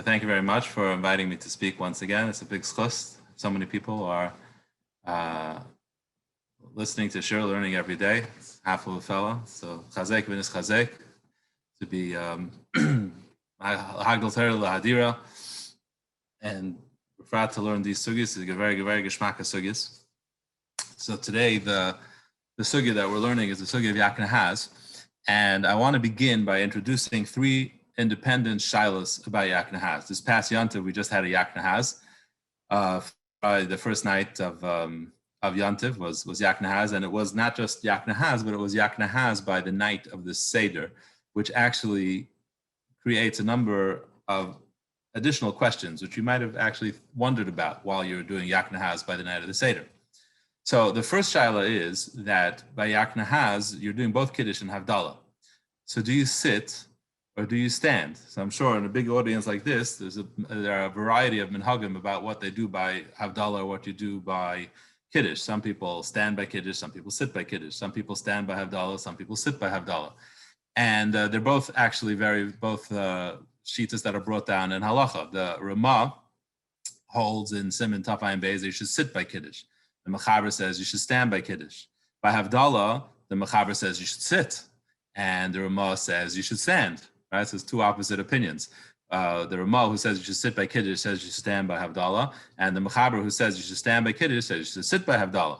Thank you very much for inviting me to speak once again. It's a big schus. So many people are listening to Shir, learning every day. It's half of a fellow. So chazek v'nis chazek to be hagdal ter lahadira and refer to learn these sugis is a very geschmacka sugis. So today the sugya that we're learning is the sugya of ykna, and I want to begin by introducing three independent shilas about ykna. This past Yontiv, we just had a ykna. The first night of Yontiv was ykna, and it was not just ykna, but it was ykna by the night of the Seder, which actually creates a number of additional questions, which you might have actually wondered about while you're doing ykna by the night of the Seder. So the first shaila is that by ykna you're doing both Kiddush and Havdalah. So do you sit or do you stand? So I'm sure in a big audience like this, there are a variety of minhagim about what they do by Havdalah or what you do by Kiddush. Some people stand by Kiddush, some people sit by Kiddush, some people stand by Havdalah, some people sit by Havdalah. And they're both actually both shitas that are brought down in halacha. The Ramah holds in Siman Tafayim Beis you should sit by Kiddush. The Mechaber says you should stand by Kiddush. By Havdalah, the Mechaber says you should sit, and the Ramah says you should stand. Right, so it's two opposite opinions. The Ramah who says you should sit by Kiddush says you should stand by Havdalah, and the Mechaber who says you should stand by Kiddush says you should sit by Havdalah.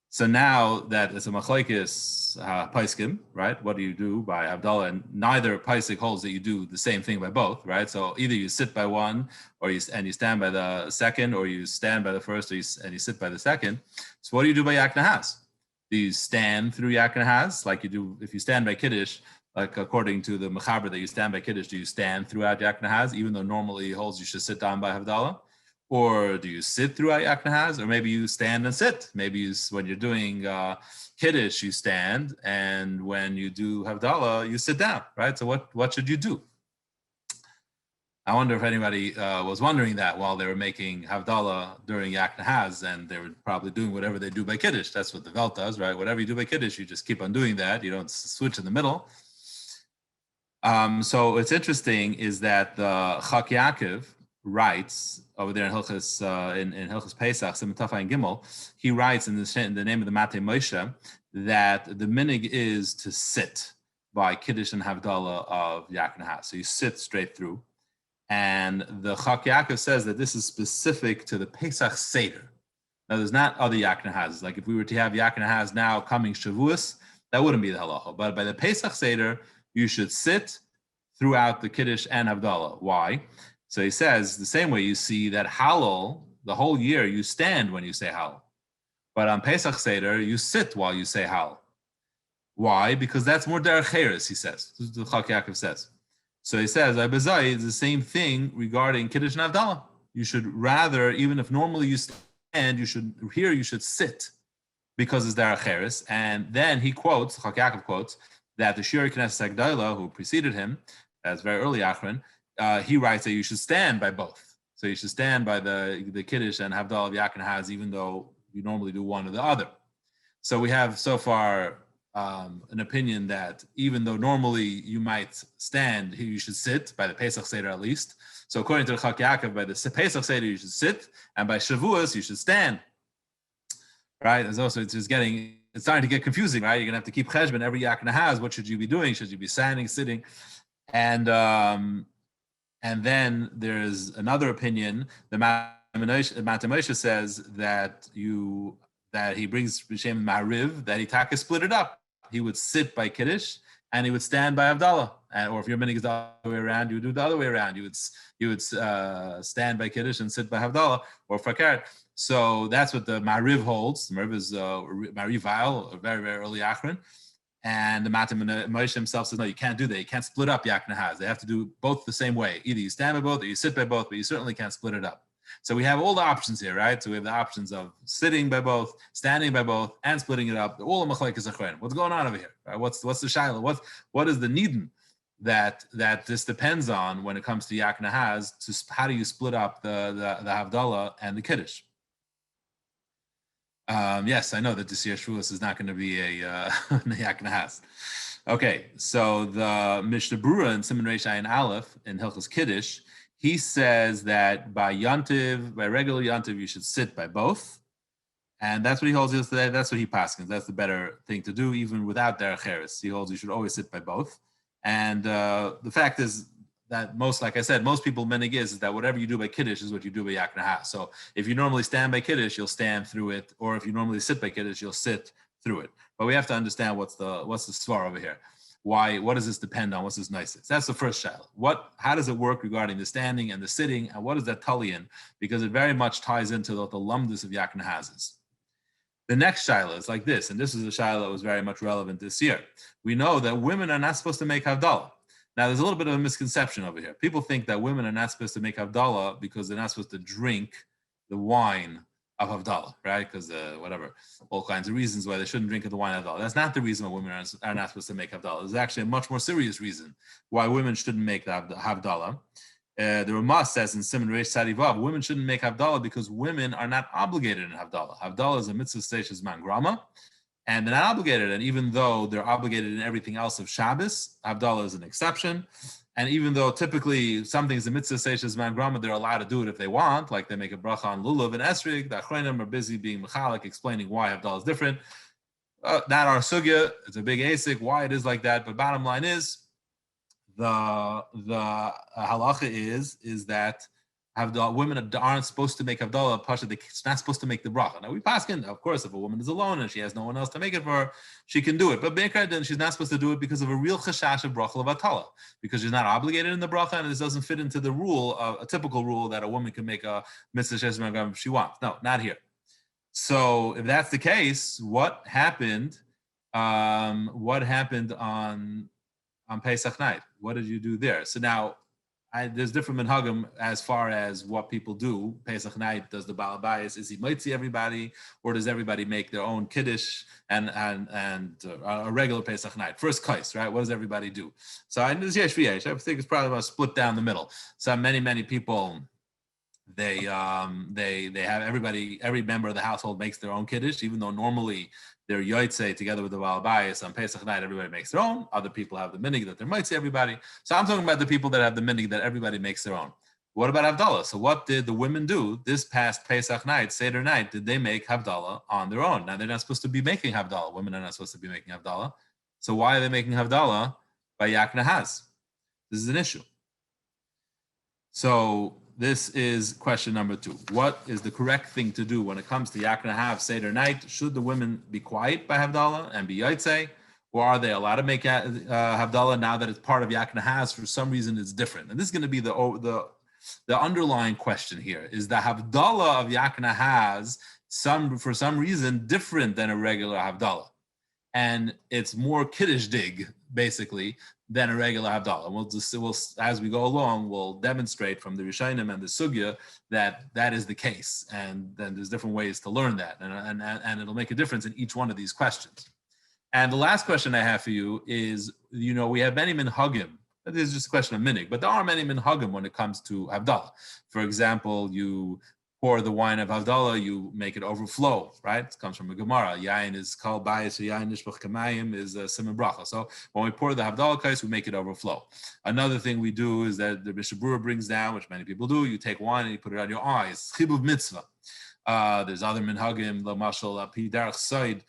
So now that it's a machlokes paiskim, right? What do you do by Havdalah? And neither paisik holds that you do the same thing by both, right? So either you sit by one, or you stand by the second, or you stand by the first, and you sit by the second. So what do you do by ykna? Do you stand through ykna like you do if you stand by Kiddush? Like according to the Mechaber that you stand by Kiddush, do you stand throughout ykna, even though normally he holds you should sit down by Havdalah? Or do you sit throughout ykna? Or maybe you stand and sit. Maybe when you're doing Kiddush, you stand, and when you do Havdalah, you sit down, right? So what should you do? I wonder if anybody was wondering that while they were making Havdalah during ykna, and they were probably doing whatever they do by Kiddush. That's what the Velt does, right? Whatever you do by Kiddush, you just keep on doing that. You don't switch in the middle. So what's interesting is that the Chak Yaakov writes over there in Hilchos in Hilchos Pesach, Siman Tafayim Gimel, he writes in the name of the Matei Moshe that the minig is to sit by Kiddush and Havdalah of ykna. So you sit straight through. And the Chak Yaakov says that this is specific to the Pesach Seder. Now, there's not other ykna. Like if we were to have ykna now coming Shavuos, that wouldn't be the halacha. But by the Pesach Seder, you should sit throughout the Kiddush and Havdalah. Why? So he says, the same way you see that Halal, the whole year, you stand when you say Halal. But on Pesach Seder, you sit while you say Halal. Why? Because that's more derech cheres, he says. This is what the Chak Yaakov says. So he says, it's the same thing regarding Kiddush and Havdalah. You should rather, even if normally you stand, you should sit because it's derech cheres. And then he quotes, Chak Yaakov quotes, that the Shir Knesset Agdala, who preceded him, that's very early Achron, he writes that you should stand by both. So you should stand by the Kiddush and Havdalah of ykna, even though you normally do one or the other. So we have so far an opinion that even though normally you might stand, here you should sit, by the Pesach Seder at least. So according to the Chak Yaakov, by the Pesach Seder you should sit, and by Shavuos you should stand. Right? And also it's starting to get confusing, right? You're gonna have to keep cheshbon every ykna. What should you be doing? Should you be standing, sitting? And then there's another opinion. The Matei Moshe says that he brings B'Shem Ma'ariv, that he taka split it up. He would sit by Kiddush and he would stand by Havdalah. Or if your minig is the other way around, you would do the other way around. You would stand by Kiddush and sit by Havdalah or Fakar. So that's what the Ma'ariv holds. The Ma'ariv is Ma'ariv Vile, a very, very early Achron. And the Matei Moshe himself says, no, you can't do that. You can't split up ykna. They have to do both the same way. Either you stand by both or you sit by both, but you certainly can't split it up. So we have all the options here, right? So we have the options of sitting by both, standing by both, and splitting it up. All the machlokes achronim. What's going on over here? Right? What's the shaila? What is the nidin that this depends on when it comes to ykna? How do you split up the Havdalah and the Kiddush? Yes, I know that this year Shavuos is not going to be a ykna. Okay, so the Mishnah Berurah in Siman Reish Ayin Aleph in Hilchos Kiddush, He says that by regular Yantiv, you should sit by both. And that's what he holds today. That's what he paskins. That's the better thing to do, even without derech eretz. He holds you should always sit by both. And the fact is that like I said, most people minig is that whatever you do by kiddush is what you do by yak. So if you normally stand by kiddush, you'll stand through it, or if you normally sit by kiddush, you'll sit through it. But we have to understand what's the svar over here. Why? What does this depend on? What's this nicest? That's the first shaila. How does it work regarding the standing and the sitting, and what is that tali in? Because it very much ties into the lumdus of yak nahazes. The next shaila is like this, and this is a shaila that was very much relevant this year. We know that women are not supposed to make havdalah. Now, there's a little bit of a misconception over here. People think that women are not supposed to make havdalah because they're not supposed to drink the wine of havdalah, right? Because all kinds of reasons why they shouldn't drink the wine of havdalah. That's not the reason why women are not supposed to make havdalah. There's actually a much more serious reason why women shouldn't make the havdalah. The Ramah says in Siman Reish Tzadi Vav, women shouldn't make havdalah because women are not obligated in havdalah. Havdalah is a mitzvah station man grama, and they're not obligated. And even though they're obligated in everything else of Shabbos, havdalah is an exception. And even though typically something is a mitzvah station man grama, they're allowed to do it if they want, like they make a bracha on lulav and esrig. The achronim are busy being mechalik, explaining why havdalah is different. Not our sugya. It's a big asik why it is like that. But bottom line is, the halacha is that women aren't supposed to make havdalah. Pasha, they're not supposed to make the bracha. Now we paskin, of course, if a woman is alone and she has no one else to make it for her, she can do it. But then she's not supposed to do it because of a real chashash of bracha levatala, because she's not obligated in the bracha, and this doesn't fit into the rule, a typical rule that a woman can make a mitzvah sheshem if she wants. No, not here. So if that's the case, what happened? What happened on Pesach night? What did you do there? So now, there's different minhagim as far as what people do. Pesach night, does the Baal Bayis, is he mitzi everybody, or does everybody make their own kiddush and a regular Pesach night? First kais, right? What does everybody do? So I think it's probably about split down the middle. So many people, they have every member of the household makes their own kiddush, even though normally they're yotzei together with the Baal Bayis. On Pesach night, everybody makes their own. Other people have the minig that they're mitzvah everybody. So I'm talking about the people that have the minig that everybody makes their own. What about havdalah? So what did the women do this past Pesach night, Seder night? Did they make havdalah on their own? Now they're not supposed to be making havdalah. Women are not supposed to be making havdalah. So why are they making havdalah by yak nahaz? This is an issue. So this is question number 2. What is the correct thing to do when it comes to yak Seder night? Should the women be quiet by havdalah and be yotzei, or are they allowed to make havdalah now that it's part of yak for some reason it's different? And this is going to be the underlying question here. Is the havdalah of yak for some reason different than a regular havdalah? And it's more kiddush dig, basically, than a regular havdalah. We'll as we go along, we'll demonstrate from the Rishonim and the Sugya that is the case. And then there's different ways to learn that. And it'll make a difference in each one of these questions. And the last question I have for you is, we have many minhagim. This is just a question of minig, but there are many minhagim when it comes to havdalah. For example, you pour the wine of havdalah, you make it overflow, right? It comes from a Gemara. Yain is kal bayis, yain nishbach kamayim is siman bracha. So when we pour the havdalah kais, we make it overflow. Another thing we do is that the Mishabura brings down, which many people do, you take wine and you put it on your eyes. Chibuv mitzvah. There's other minhagim, la mashal api darach side.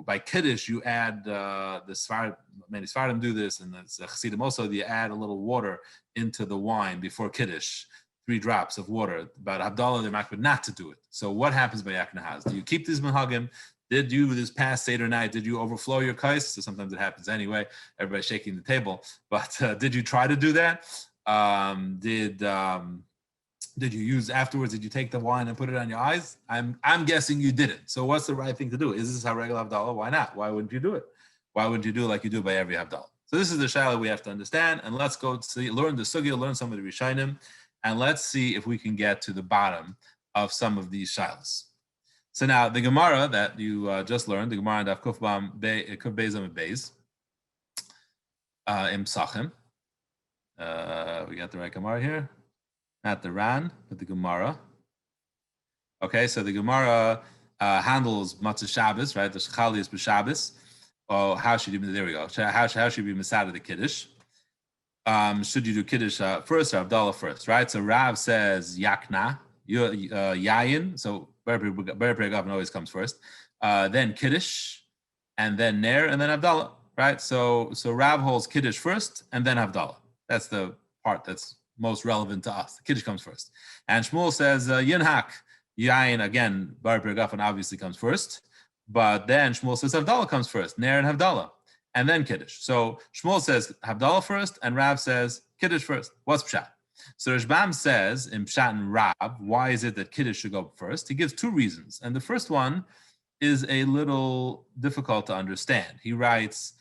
By kiddush, you add the Sfardim, many Sfardim do this, and the Chassidim also, you add a little water into the wine before kiddush. 3 drops of water. But havdalah, they're makbid not to do it. So what happens by yak nahaz? Do you keep these minhagim? Did you, this past Seder night, did you overflow your kais? So sometimes it happens anyway. Everybody's shaking the table. But did you try to do that? Did you use afterwards? Did you take the wine and put it on your eyes? I'm guessing you didn't. So what's the right thing to do? Is this how regular havdalah? Why not? Why wouldn't you do it? Why wouldn't you do it like you do by every havdalah? So this is the shaila we have to understand. And let's go learn the sugya, learn some of the rishonim. And let's see if we can get to the bottom of some of these shilas. So now the Gemara that you just learned, the Gemara Daf Kuf Beis Amud Beis, Im Sachim. We got the right Gemara here, not the Ran, but the Gemara. Okay, so the Gemara handles Matzah Shabbos, right? The Shechali is b'Shabbos. Oh, how should you be? There we go. How should you be Masada the Kiddush? should you do Kiddush first or Havdalah first, right? So Rav says Yakna, Yayin. So Ber Pregavin always comes first. Then Kiddush, and then Ner, and then Havdalah, right? So Rav holds Kiddush first, and then Havdalah. That's the part that's most relevant to us. The Kiddush comes first. And Shmuel says Yinhak, Yayin, again, Ber Pregavin obviously comes first. But then Shmuel says Havdalah comes first, Ner and Havdalah, and then Kiddush. So Shmuel says Havdalah first, and Rav says Kiddush first. What's Pshat? So Rashbam says in Pshat and Rav, why is it that Kiddush should go first? He gives two reasons. And the first one is a little difficult to understand. He writes,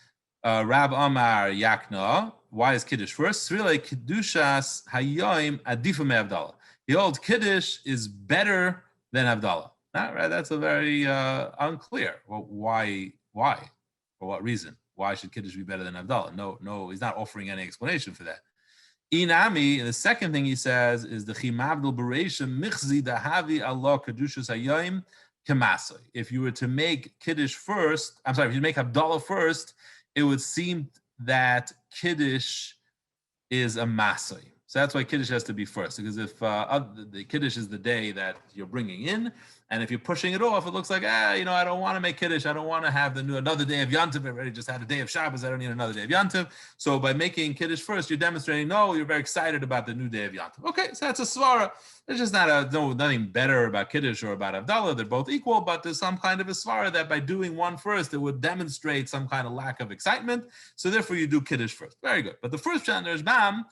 Rab Amar Yakna, why is Kiddush first? Srile Kiddushas Hayoim Adifum Havdalah. The old Kiddush is better than Havdalah. Right? That's a very unclear. Well, why? For what reason? Why should Kiddush be better than Havdalah? No, he's not offering any explanation for that. Inami, and the second thing he says is the Chimavdul Bereishim Michzi Dahavi Allah Kedushas Hayom Kemasoi. If you were to make Kiddush first, if you make Havdalah first, it would seem that Kiddush is a Masoi. So that's why Kiddush has to be first, because if the Kiddush is the day that you're bringing in, and if you're pushing it off, it looks like, I don't want to make Kiddush. I don't want to have another day of Yom Tov. I already just had a day of Shabbos. I don't need another day of Yom Tov. So by making Kiddush first, you're demonstrating, no, you're very excited about the new day of Yom Tov. Okay, so that's a svara. There's just nothing better about Kiddush or about Havdalah. They're both equal, but there's some kind of a svara that by doing one first, it would demonstrate some kind of lack of excitement. So therefore, you do Kiddush first. Very good. But the first Pshat Rashbam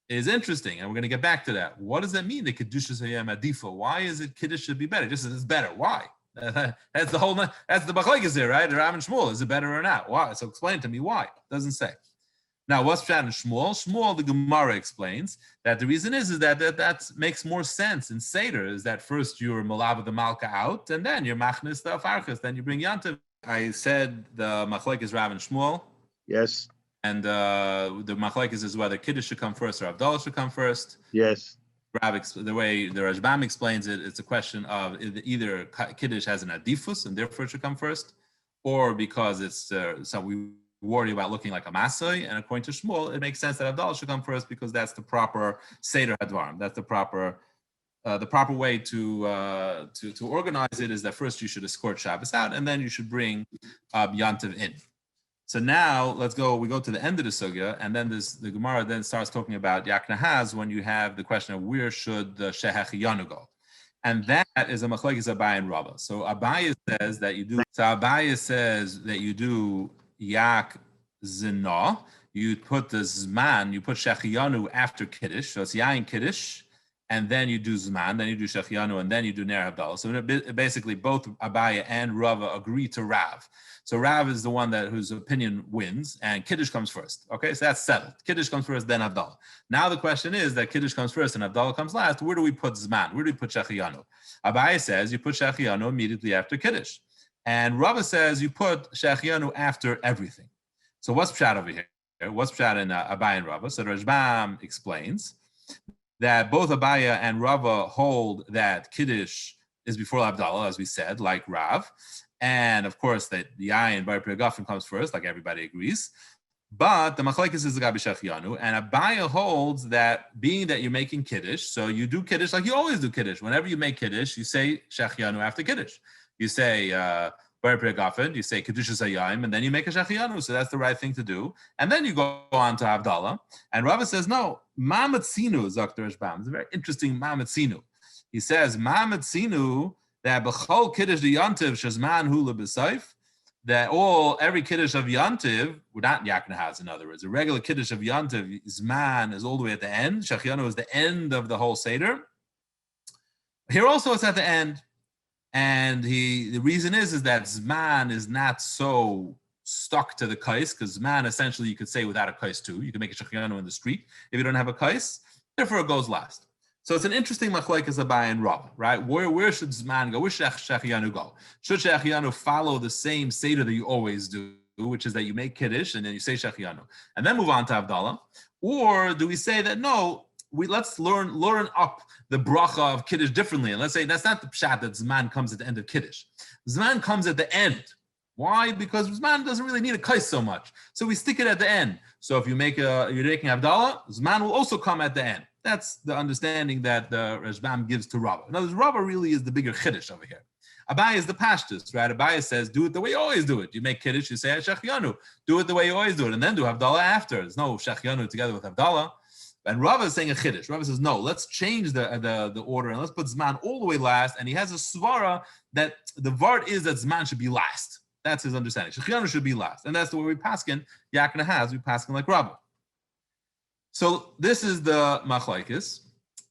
is interesting, and we're going to get back to that. What does that mean, the Kedushas Hayom Adifo? Why is it Kiddush should be better? Just as it's better. Why? That's the Machlekes there, right? Rav and Shmuel, is it better or not? Why? So explain to me why. It doesn't say. Now, what's Pshat in Shmuel? Shmuel, the Gemara explains that the reason is that makes more sense in Seder, is that first you're Malav the Malka out, and then you're Machnis the Afarchas, then you bring Yantiv. I said the Machlekes Rav and Shmuel. Yes. And the Machlekes is whether Kiddush should come first or Havdalah should come first. Yes. The way the Rashbam explains it, it's a question of either Kiddush has an adifus and therefore it should come first, or because it's so we worry about looking like a masai. And according to Shmuel, it makes sense that Havdalah should come first because that's the proper Seder Hadvarim. That's the proper way to organize it is that first you should escort Shabbos out and then you should bring Yantiv in. So now we go to the end of the sugya, and then the Gemara then starts talking about Yakna has when you have the question of where should the Shehechiyanu go, and that is a machlekes Abaye and Rava. So Abaye says that you do Yak Zina. You put the Zman, you put Shehechiyanu after Kiddush, so it's Yain Kiddush, and then you do Zman, then you do Shehechiyanu, and then you do Ner Havdalah. So basically, both Abaye and Rava agree to Rav. So Rav is the one whose opinion wins, and Kiddush comes first. Okay, so that's settled. Kiddush comes first, then Havdalah. Now the question is that Kiddush comes first and Havdalah comes last. Where do we put Zman? Where do we put Shehechiyanu? Abaye says you put Shehechiyanu immediately after Kiddush. And Rava says you put Shehechiyanu after everything. So what's Pshat over here? What's Pshat in Abaye and Rava? So Rashbam explains that both Abaye and Rava hold that Kiddush is before Havdalah, as we said, like Rav. And of course, that the Ayin Bar Pregafim comes first, like everybody agrees. But the Machlekes is the Gabi Shehechiyanu, and Abaye holds that being that you're making Kiddush, so you do Kiddush like you always do Kiddush. Whenever you make Kiddush, you say Shehechiyanu after Kiddush. You say Bar Pregafim, you say Kedushas Hayom, and then you make a Shehechiyanu. So that's the right thing to do. And then you go on to Havdalah. And Rava says, no, Ma'amatzinu, Dr. Rashbam. It's a very interesting Ma'amatzinu. He says, Ma'amatzinu, that b'chol kiddush the yantiv shazman hula b'seif, that every kiddush of yantiv, we're not Yakna has, in other words, a regular kiddush of yantiv zman is all the way at the end. Shehechiyanu is the end of the whole seder. Here also it's at the end, and the reason is that zman is not so stuck to the kais, because zman essentially you could say without a kais too. You can make a Shehechiyanu in the street if you don't have a kais. Therefore it goes last. So it's an interesting machlekes Abaye and Rava, right? Where should Zman go? Where should Shehechiyanu go? Should Shehechiyanu follow the same seder that you always do, which is that you make Kiddush and then you say Shehechiyanu, and then move on to Havdalah? Or do we say that, no, let's learn up the bracha of Kiddush differently, and let's say that's not the pshat that Zman comes at the end of Kiddush. Zman comes at the end. Why? Because Zman doesn't really need a kais so much. So we stick it at the end. So if you're making Havdalah, Zman will also come at the end. That's the understanding that the Rashbam gives to Rabbah. In other words, Rabbah really is the bigger Chiddush over here. Abai is the Pashtus, right? Abai says, do it the way you always do it. You make Kiddush, you say Shechianu. Do it the way you always do it, and then do Havdalah after. There's no Shechianu together with Havdalah. And Rabbah is saying a Chiddush. Rabbah says, no, let's change the order and let's put Zman all the way last. And he has a svara that the vart is that Zman should be last. That's his understanding. Shechianu should be last. And that's the way we paskin. Yakna has, we paskin like Rabbah. So this is the machlokes.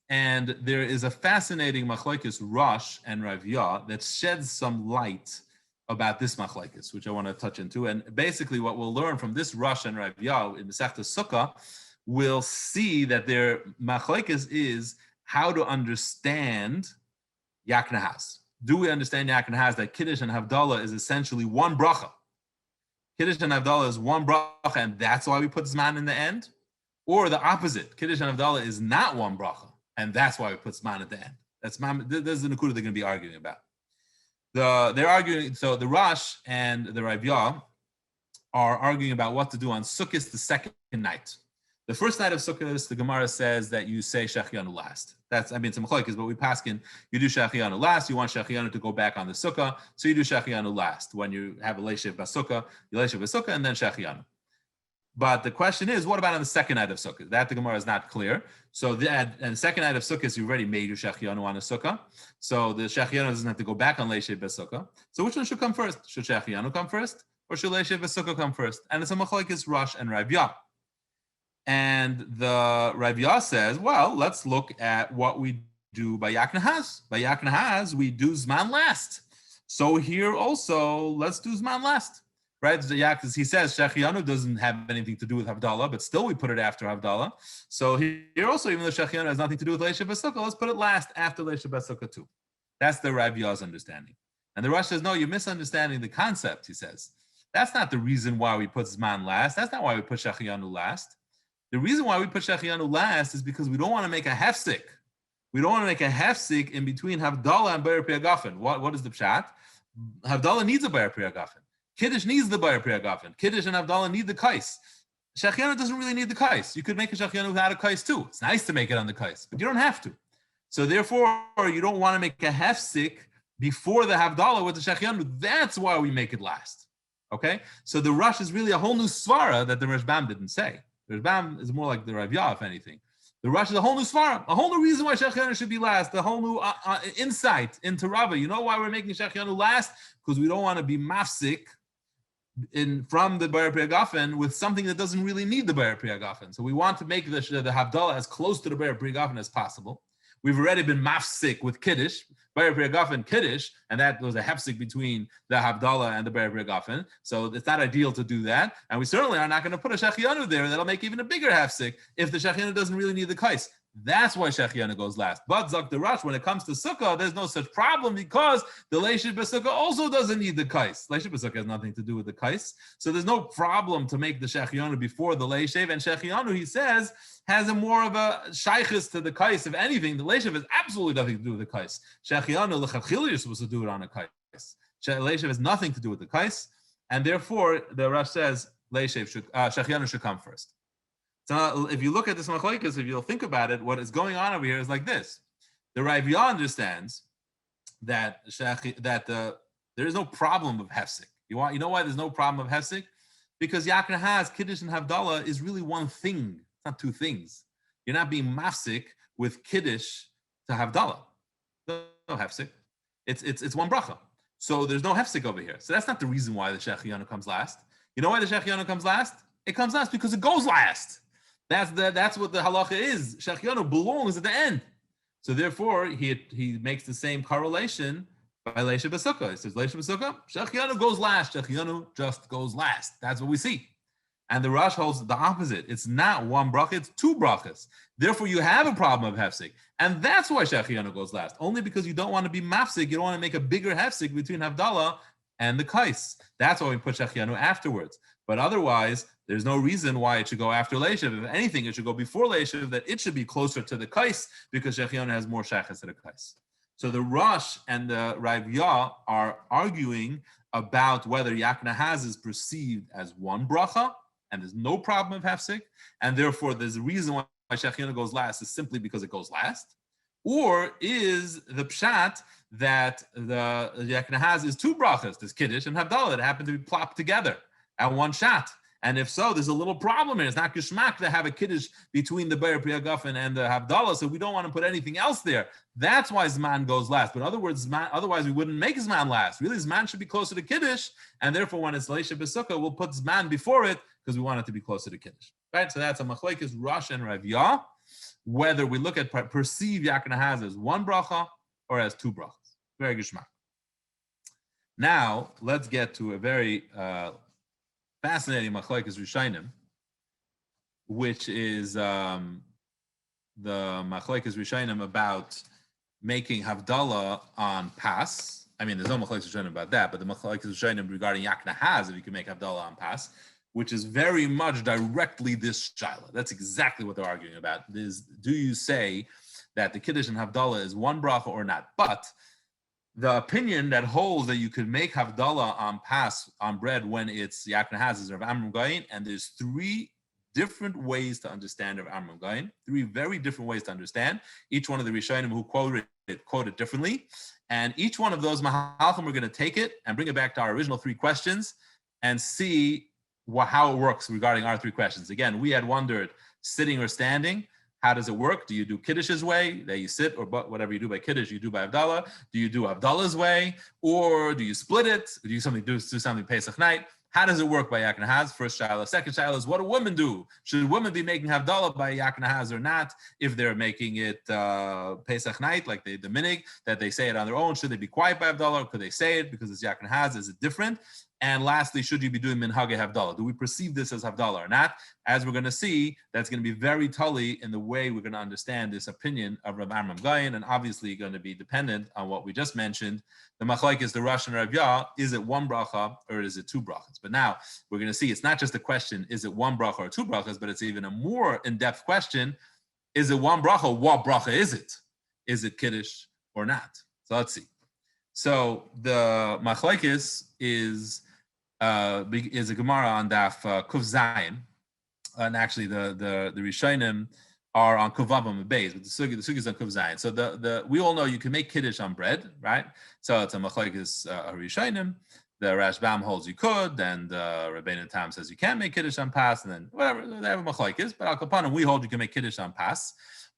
And there is a fascinating machlokes Rosh and Ravya that sheds some light about this machlokes, which I want to touch into. And basically what we'll learn from this Rosh and Ravya in Masechta Sukkah, we'll see that their machlokes is how to understand Yakna has. Do we understand Yakna has that Kiddush and Havdalah is essentially one bracha? Kiddush and Havdalah is one bracha, and that's why we put Zman in the end? Or the opposite, Kiddush and Havdalah is not one bracha, and that's why we put Zman at the end. This is the Nakuda they're going to be arguing about. They're arguing, so the Rosh and the Ravya are arguing about what to do on Sukkot, the second night. The first night of Sukkot, the Gemara says that you say Shechianu last. It's a machlokes, but we paskin, you do Shechianu last. You want Shechianu to go back on the Sukkah, so you do Shechianu last. When you have a Leishev Basukah, you Leishev Basukah, and then Shechianu. But the question is, what about on the second night of Sukkot? That the Gemara is not clear. So and the second night of Sukkot, you already made your Shechianu on the Sukkah. So the Shechianu doesn't have to go back on Leishev Basukah. So which one should come first? Should Shechianu come first? Or should Leishev Basukah come first? And it's a machlokes Rosh and Ravya. And the Ravya says, well, let's look at what we do by Yakna has. By Yakna has, we do Zman last. So here also, let's do Zman last. Right? He says Shechianu doesn't have anything to do with Havdalah, but still we put it after Havdalah. So here also, even though Shechianu has nothing to do with Leishev Basukah, let's put it last after Leishev Basukah too. That's the Ravya's understanding. And the Rosh says, no, you're misunderstanding the concept, he says. That's not the reason why we put Zman last. That's not why we put Shechianu last. The reason why we put Shechianu last is because we don't want to make a hefsek. We don't want to make a hefsek in between Havdalah and Bayer Priyagafen. What is the pshat? Havdalah needs a Bayer Priyagafen. Kiddush needs the Bayer Priyagafen. Kiddush and Havdalah need the kais. Shechianu doesn't really need the kais. You could make a Shechianu without a kais too. It's nice to make it on the kais, but you don't have to. So therefore, you don't want to make a hefsek before the Havdalah with the Shechianu. That's why we make it last. Okay? So the Rosh is really a whole new svara that the Rashbam didn't say. The Rashbam is more like the Ravya, if anything. The Rosh is a whole new svara, a whole new reason why Shechianu should be last, a whole new insight into Rabbah. You know why we're making Shechianu last? Because we don't want to be mafsik from the Bayer Priyagafen with something that doesn't really need the Bayer Priyagafen. So we want to make the Havdalah as close to the Bayer Priyagafen as possible. We've already been mafsik with Kiddush, Bayer Priyagafen Kiddush, and that was a hefsik between the Havdalah and the Bayer Priyagafen. So it's not ideal to do that. And we certainly are not going to put a Shechianu there that'll make even a bigger hefsik if the Shechianu doesn't really need the kais. That's why Shechianu goes last. But Zak the Rosh, when it comes to Sukkah, there's no such problem because the Leishev B'Sukkah also doesn't need the kais. Leishev B'Sukkah has nothing to do with the kais. So there's no problem to make the Shechianu before the Leishev. And Shechianu, he says, has a more of a shaykhis to the kais. If anything, the Leishev has absolutely nothing to do with the kais. Shechianu, l'chadchila, you're supposed to do it on a kais. Leishev has nothing to do with the kais. And therefore, the Rosh says, Shechianu should come first. So if you look at this machlokes, if you'll think about it, what is going on over here is like this. The Ravya understands that there is no problem of hefsek. You know why there's no problem of hefsek? Because Yakna has Kiddush and Havdalah is really one thing. It's not two things. You're not being mafsik with Kiddush to Havdalah. No hefsek. It's one bracha. So there's no hefsek over here. So that's not the reason why the Shechianu comes last. You know why the Shechianu comes last? It comes last because it goes last. That's what the halacha is. Shechianu belongs at the end. So therefore, he makes the same correlation by Leishev B'Sukkah. He says, Leishev B'Sukkah, Shechianu goes last. Shechianu just goes last. That's what we see. And the Rosh holds the opposite. It's not one bracha, it's two brachas. Therefore, you have a problem of hefsek. And that's why Shechianu goes last. Only because you don't want to be mafsik, you don't want to make a bigger hefsek between Havdalah and the kais. That's why we put Shechianu afterwards. But otherwise, there's no reason why it should go after Leishev. If anything, it should go before Leishev, that it should be closer to the kais because Shechianu has more shachas to the kais. So the Rosh and the Rav Yah are arguing about whether Yakna has is perceived as one bracha, and there's no problem of hefsek, and therefore there's a reason why Shechina goes last is simply because it goes last, or is the pshat that the Yakna has is two brachas, there's Kiddush and Havdalah that happen to be plopped together at one shot. And if so, there's a little problem here. It's not geschmack to have a Kiddush between the Be'er Priya Gafen and the Havdalah, so we don't want to put anything else there. That's why Zman goes last. But in other words, otherwise we wouldn't make Zman last. Really, Zman should be closer to Kiddush, and therefore when it's Leisha B'Sukkah, we'll put Zman before it because we want it to be closer to Kiddush. Right? So that's a Machlekes Rosh and Rav Yah, whether we look at perceive Yakna has as one bracha or as two brachas. Very geschmack. Now, let's get to a very fascinating Machlekes Rishonim, which is the Machlekes Rishonim about making Havdalah on Pas. I mean, there's no Machlekes Rishonim about that, but the Machlekes Rishonim regarding Yakna has, if you can make Havdalah on Pas, which is very much directly this shaila. That's exactly what they're arguing about. Is, do you say that the Kiddush and Havdalah is one bracha or not? But the opinion that holds that you could make Havdalah on Pas, on bread, when it's Yakna has is Rav Amram Gaon, and there's three different ways to understand Rav Amram Gaon, three very different ways to understand. Each one of the Rishonim who quoted differently, and each one of those Mahalchim, we're going to take it and bring it back to our original three questions and see how it works regarding our three questions. Again, we had wondered, sitting or standing, how does it work? Do you do Kiddish's way, that you sit, or whatever you do by Kiddush, you do by Havdalah? Do you do Havdalah's way, or do you split it? Do you do something Pesach night? How does it work by Yakna Has? First shaila. Second shaila is, what do women do? Should women be making Havdalah by Yakna Has or not? If they're making it Pesach night, like the minig, that they say it on their own, should they be quiet by Havdalah, or could they say it because it's Yakna Has? Is it different? And lastly, should you be doing minhagei Havdalah? Do we perceive this as Havdalah or not? As we're going to see, that's going to be very tully in the way we're going to understand this opinion of Rav Amram Gaon, and obviously going to be dependent on what we just mentioned. The machlokes, the Rosh and Rav Yah, is it one bracha or is it two brachas? But now we're going to see it's not just a question, is it one bracha or two brachas, but it's even a more in-depth question. Is it one bracha? What bracha is it? Is it Kiddush or not? So let's see. So the machlokes is a Gemara on Daf Kuf Zayin, and actually the Rishonim are on Kuf Vav and Beis, but the sugi is on Kuf Zayin. So we all know you can make Kiddush on bread, right? So it's a machlokes Rishonim. The Rashbam holds you could, and Rabbeinu Tam says you can't make Kiddush on Pas, and then whatever, they have a machlokes. But Al Kapanim, we hold you can make Kiddush on Pas.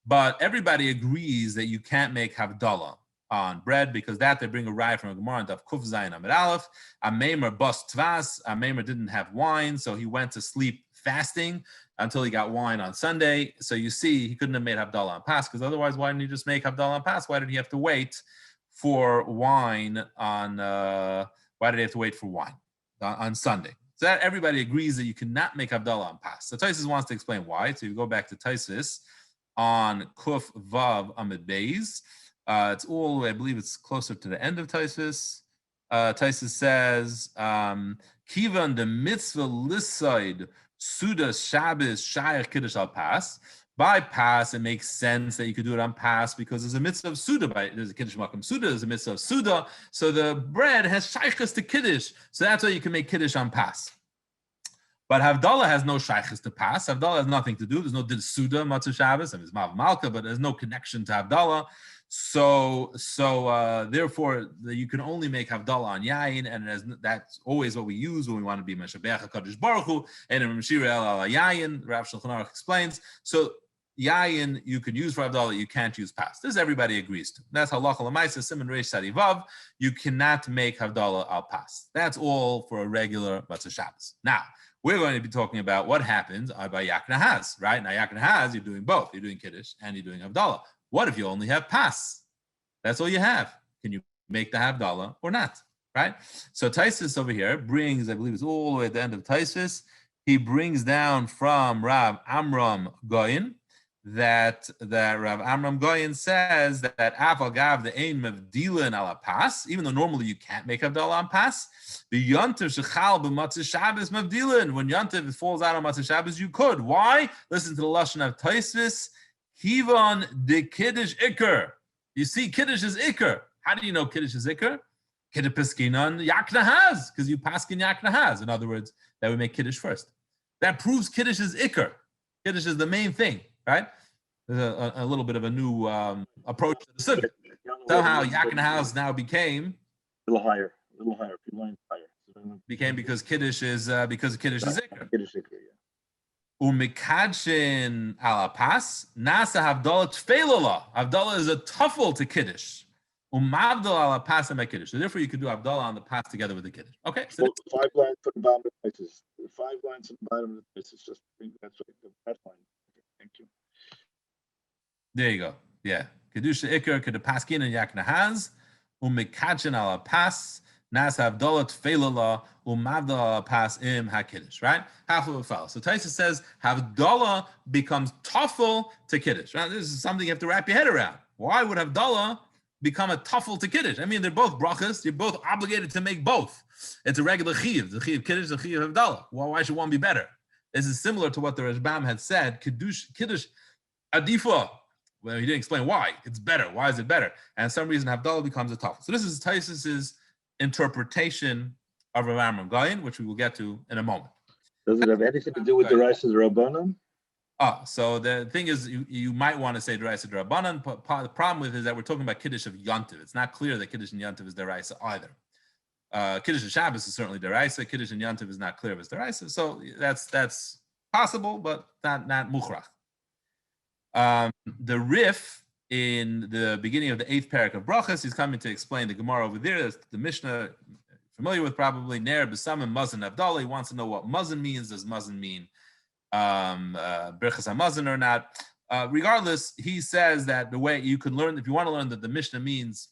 But everybody agrees that you can't make Havdalah on bread, because that they bring a raya from a Gemara of Kuf Zayin Amid Aleph. A Meimer bus tvas. A Meimer didn't have wine, so he went to sleep fasting until he got wine on Sunday. So you see, he couldn't have made Havdalah on Pas, because otherwise, why didn't he just make Havdalah on Pas? Why did he have to wait for wine on? Why did he have to wait for wine on Sunday? So that everybody agrees that you cannot make Havdalah on Pas. So Taisus wants to explain why. So you go back to Taisus on Kuf Vav Amid Beis. It's all, I believe it's closer to the end of Taisus. Taisus says, Kivan the mitzvah liside Suda Shabbos Shayach Kiddush al Pas. By Pas, it makes sense that you could do it on Pas because there's a mitzvah of Suda. There's a Kiddush Makam Suda, there's a mitzvah of Suda. So the bread has Shaychus to Kiddush. So that's why you can make Kiddush on Pas. But Havdalah has no shaychus to Pas. Havdalah has nothing to do. There's no Did Suda Matzah Shabbos. I mean, it's Mav Malka, but there's no connection to Havdalah. So therefore, you can only make Havdalah on Yain, and that's always what we use when we want to be Meshabech HaKadosh Baruch Hu, and in Meshira El Ala Yain, Rav Shulchan Aruch explains. So Yain you could use for Havdalah, you can't use Pas. This everybody agrees to. That's Halacha L'maisa Siman Reish Sadi Vav. You cannot make Havdalah al Pas. That's all for a regular Matzah Shabbos. Now, we're going to be talking about what happens by Yakna Has, right? Now, Yakna Has, you're doing both. You're doing Kiddush and you're doing Havdalah. What if you only have Pas? That's all you have. Can you make the Havdalah or not, right? So Taisus over here brings, I believe it's all the way at the end of Taisus, he brings down from Rav Amram Gaon that Rav Amram Gaon says that Afal Gav the Ein Mevdilin ala Pas, even though normally you can't make Havdalah on Pas, the Yontiv Shechal b'Matzah Shabbos Mevdilin. When Yontiv falls out on Matzah Shabbos, you could. Why? Listen to the lashon of Taisus. Kivan de Kiddush Iker. You see, Kiddush is Iker. How do you know Kiddush is Iker? Kiddush Piskinon Yakna has, because you paskin Yakna has. In other words, that would make Kiddush first. That proves Kiddush is Iker. Kiddush is the main thing, right? There's a little bit of a new approach to the subject. Somehow Yakna has now became a little higher, became because Kiddush is Iker. Kiddush Iker, yeah. Umikadshin ala pas nasa havdalah tfeilala. Havdalah is a tuffle to Kiddush. Umavdal ala pas and Kiddush. So therefore, you could do Havdalah on the pas together with the Kiddush. Okay. So 5 lines from the bottom of the places. 5 lines from the bottom of the places. Just that's line. Okay, thank you. There you go. Yeah. Kedusha Iker could paskin and Yakna has. Umikadshin ala pas. Nas Havdalah tfeilala umavdala pas im hakiddush, right? Half of a fellow. So Taisa says Havdalah becomes tuffle to kiddush. Right? This is something you have to wrap your head around. Why would Havdalah become a tuffle to kiddush? I mean, they're both brachas. You're both obligated to make both. It's a regular chiyuv. The chiyuv kiddush, the chiyuv Havdalah. Well, why should one be better? This is similar to what the Rashbam had said. Kiddush adifa. Well, he didn't explain why. It's better. Why is it better? And for some reason, Havdalah becomes a tuffle. So this is Taisis's interpretation of Rav Amram Gayin, which we will get to in a moment. Does it have anything to do with the Rais's Rabbanan? So the thing is, you might want to say Deraisa Rabbanan. The problem with it is that we're talking about Kiddush of Yontiv. It's not clear that Kiddush and Yontiv is Deraisa either. Kiddush of Shabbos is certainly Deraisa. Kiddush and Yontiv is not clear if it's Deraisa. So that's possible, but not Mukhrach. The Rif in the beginning of the 8th parak of Brachas, he's coming to explain the Gemara over there. That's the Mishnah, familiar with probably, Ner B'Samim Mazan Havdalah. He wants to know what Mazan means. Does Mazan mean Birchas HaMazan or not? Regardless, he says that the way you can learn, if you want to learn that the Mishnah means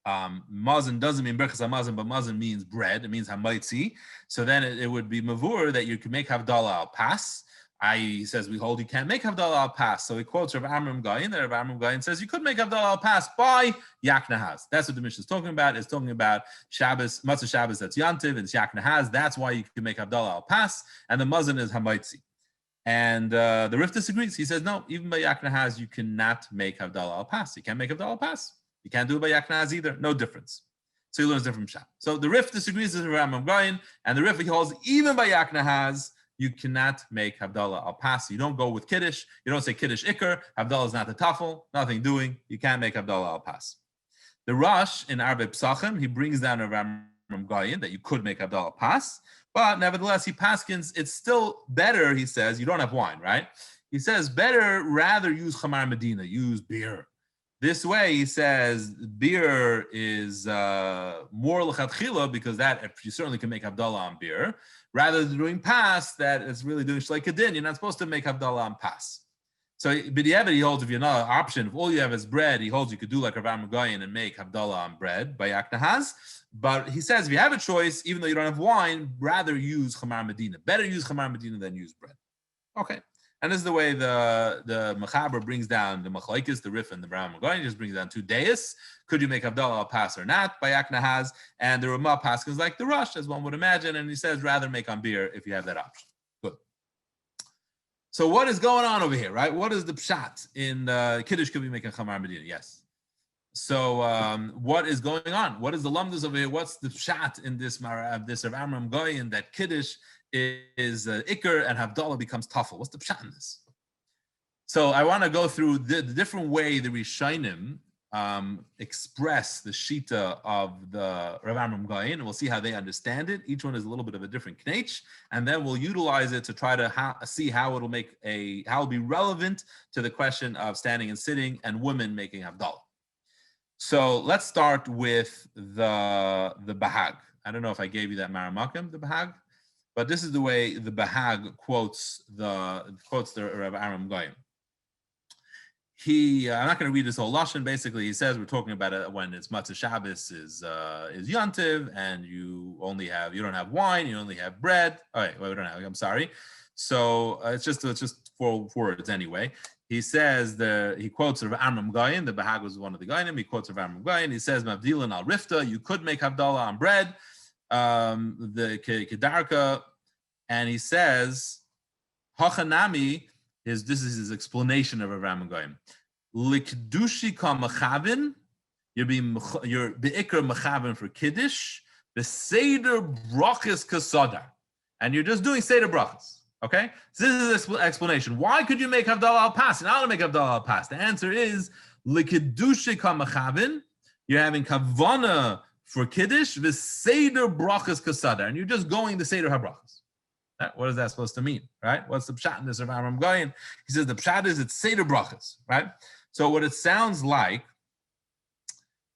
Mazan doesn't mean Birchas HaMazan, but Mazan means bread. It means Hamaitzi. So then it would be Mavur that you can make Havdalah al Pas. He says, we hold you can't make Havdalah al Pas. So he quotes Rav Amram Gayin. Rav Amram Gayin says, you could make Havdalah al Pas by Yakna has. That's what the Mishnah is talking about. It's talking about Shabbos, Matzah Shabbos, that's Yantiv, and it's Yakna has. That's why you can make Havdalah al Pas. And the Mazan is Hamaitzi. And the Rif disagrees. He says, no, even by Yakna has, you cannot make Havdalah al Pas. You can't make Havdalah al Pas. You can't do it by Yakna has either. No difference. So he learns it from Shab. So the Rif disagrees with Rav Amram Gayin. And the Rif, he holds, even by Yakna has, you cannot make Havdalah al Pas. You don't go with Kiddush. You don't say Kiddush Iker. Havdalah is not the tafel. Nothing doing. You can't make Havdalah al Pas. The Rosh in Arbe Psachim, he brings down Rav Amram Gayin that you could make Havdalah al Pas. But nevertheless, he paskins, it's still better, he says, you don't have wine, right? He says, better rather use Chamar Medina, use beer. This way, he says, beer is more l'chatchila because that you certainly can make Havdalah on beer. Rather than doing pas, that it's really doing shleikadin. You're not supposed to make Havdalah on pas. So b'diavad, he holds if you're not an option, if all you have is bread, he holds you could do like Rav Amram Gayin and make Havdalah on bread by Yakna has. But he says if you have a choice, even though you don't have wine, rather use Chamar Medina. Better use Chamar Medina than use bread. Okay. And this is the way the Mechaber brings down the Machlaikis, the Rif, and the Rav Amram Gayin. He just brings down 2 deis. Could you make Havdalah al Pas or not by Yakna has? And the Ramah paskins like the Rush, as one would imagine. And he says rather make on beer if you have that option. Good. So what is going on over here, right? What is the pshat in Kiddush? Could we make a Chamar Medina? Yes. So what is going on? What is the lumdus over here? What's the pshat in this Rav Amram Gayin that Kiddush is Iker and Havdalah becomes tafel? What's the pshat in this? So I want to go through the different way the Rishonim express the shita of the Rav Amram Gayin, and we'll see how they understand it. Each one is a little bit of a different knetch, and then we'll utilize it to try to see how it'll be relevant to the question of standing and sitting and women making Havdalah. So let's start with the Bahag. I don't know if I gave you that Maramakim, the Bahag, but this is the way the Bahag quotes the Rav Amram Gayin. I'm not going to read this whole lashon. Basically, he says we're talking about it when it's Matzah Shabbos is Yontiv, and you don't have wine, you only have bread. All right, well, we don't have. I'm sorry. So it's just 4 words anyway. He says he quotes Rav Amram Gayin. The Bahag was one of the Gayinim. He quotes Rav Amram Gayin. He says Mavdilan al Rifta. You could make Havdalah on bread. The Kedarka, and he says Hachanami. This is his explanation of Rav Amram Gayin. Likdushika machavin, you're beikar machavin for kiddush, the seder brachas kasada, and you're just doing seder brachas. Okay, so this is the explanation. Why could you make havdalah al pas and how to make havdalah al pas? The answer is likdushika machavin. You're having kavana for kiddush, the seder brachas kasada, and you're just going the seder habrachas. Right? What is that supposed to mean? Right? What's the pshat in this of HaRav Goyen? He says the pshat is it's seder brachas. Right? So what it sounds like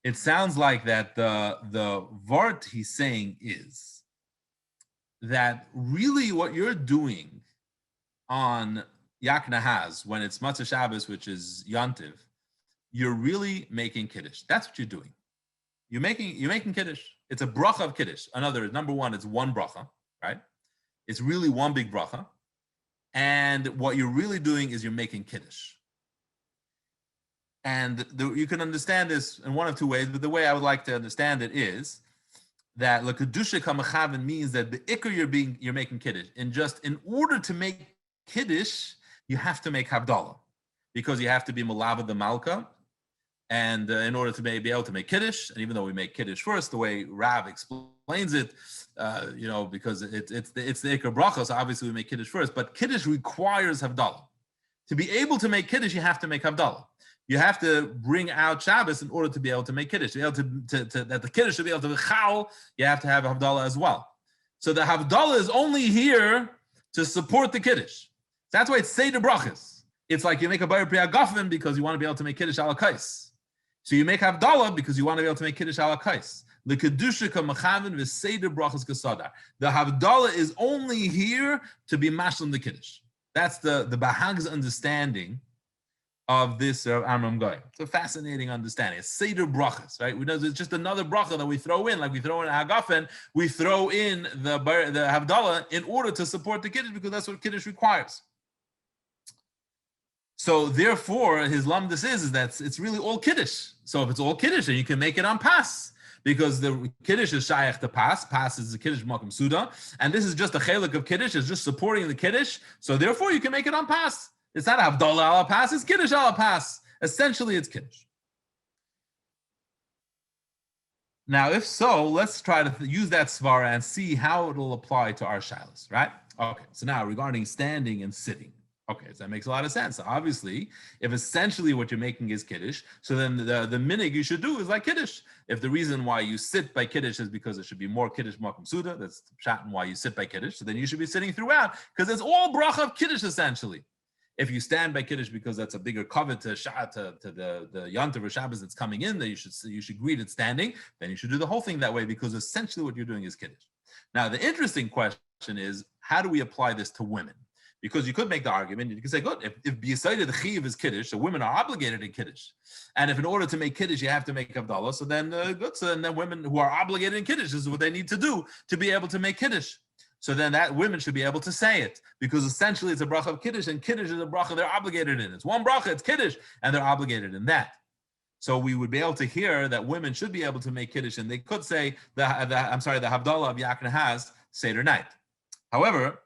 that the vart he's saying is that really what you're doing on יקנה when it's Matzah Shabbos, which is Yontiv, you're really making kiddush. That's what you're doing. You're making kiddush. It's a bracha of kiddush. Another, number one, it's one bracha, right? It's really one big bracha. And what you're really doing is you're making kiddush. And you can understand this in one of two ways, but the way I would like to understand it is that l'kedusha kamachavin means that the ikr you're making kiddush. And just in order to make kiddush, you have to make havdalah, because you have to be malava the malka, and in order to be able to make kiddush, and even though we make kiddush first, the way Rav explains it, because it's the ikr bracha, so obviously we make kiddush first, but kiddush requires havdalah. To be able to make kiddush, you have to make havdalah. You have to bring out Shabbos in order to be able to make kiddush. To be able to that the kiddush should be able to be chal, you have to have havdalah as well. So the havdalah is only here to support the kiddush. That's why it's seder brachas. It's like you make a bayir priya gafin because you want to be able to make kiddush ala kais. So you make havdalah because you want to be able to make kiddush ala kais. The kedushika machavin v'seder brachas kasada. The havdalah is only here to be mashlim the kiddush. That's the Bahag's understanding of this Amram Goy. It's a fascinating understanding. It's Seder brachas, right? We know it's just another bracha that we throw in, like we throw in a hagafen, we throw in the havdalah in order to support the kiddush, because that's what kiddush requires. So therefore, his lamdus is that it's really all kiddush. So if it's all kiddush, then you can make it on pas, because the kiddush is shayach to pas. Pas is the kiddush makom suda, and this is just a chelik of kiddush. It's just supporting the kiddush. So therefore, you can make it on pas. It's not havdalah ala pas, it's kiddush ala pas. Essentially, it's kiddush. Now, if so, let's try to use that svara and see how it'll apply to our shilas, right? Okay, so now regarding standing and sitting. Okay, so that makes a lot of sense. So obviously, if essentially what you're making is kiddush, so then the minig you should do is like kiddush. If the reason why you sit by kiddush is because it should be more kiddush makom suda, that's the pshat and why you sit by kiddush, so then you should be sitting throughout, because it's all bracha of kiddush essentially. If you stand by kiddush because that's a bigger covet to the Yontiv or Shabbos that's coming in, that you should greet it standing, then you should do the whole thing that way, because essentially what you're doing is kiddush. Now the interesting question is, how do we apply this to women? Because you could make the argument, you could say, good, if b'yisaida the chiyuv is kiddush, so women are obligated in kiddush, and if in order to make kiddush you have to make havdalah, so then good, so then women who are obligated in kiddush is what they need to do to be able to make kiddush. So then that women should be able to say it, because essentially it's a bracha of kiddush, and kiddush is a bracha they're obligated in. It's one bracha, it's kiddush, and they're obligated in that. So we would be able to hear that women should be able to make kiddush, and they could say the havdalah of יקנה has seder night. However,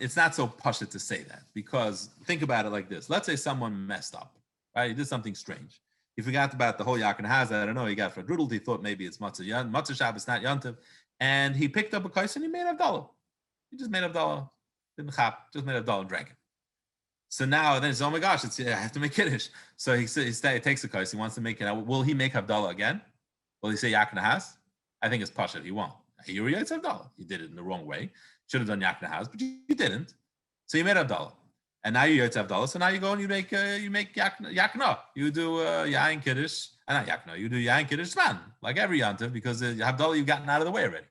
it's not so pashut to say that, because think about it like this. Let's say someone messed up, right? He did something strange. He forgot about the whole יקנה has. I don't know. He got fadrudled. He thought maybe it's Matzah Shabbos, not Yontiv. And he picked up a kais and he made havdalah. He just made havdalah. Didn't chap, just made havdalah and drank it. So now then he says, oh my gosh, I have to make kiddush. So he takes the kais. He wants to make it. Will he make havdalah again? Will he say יקנה has? I think it's pashut. He won't. He writes havdalah. He did it in the wrong way. Should have done יקנה has, but you didn't. So you made havdalah, and now you write havdalah. So now you go and you make יקנה. You do yain kiddush, and not יקנה. You do yain kiddush man, like every yontiv, because havdalah you've gotten out of the way already.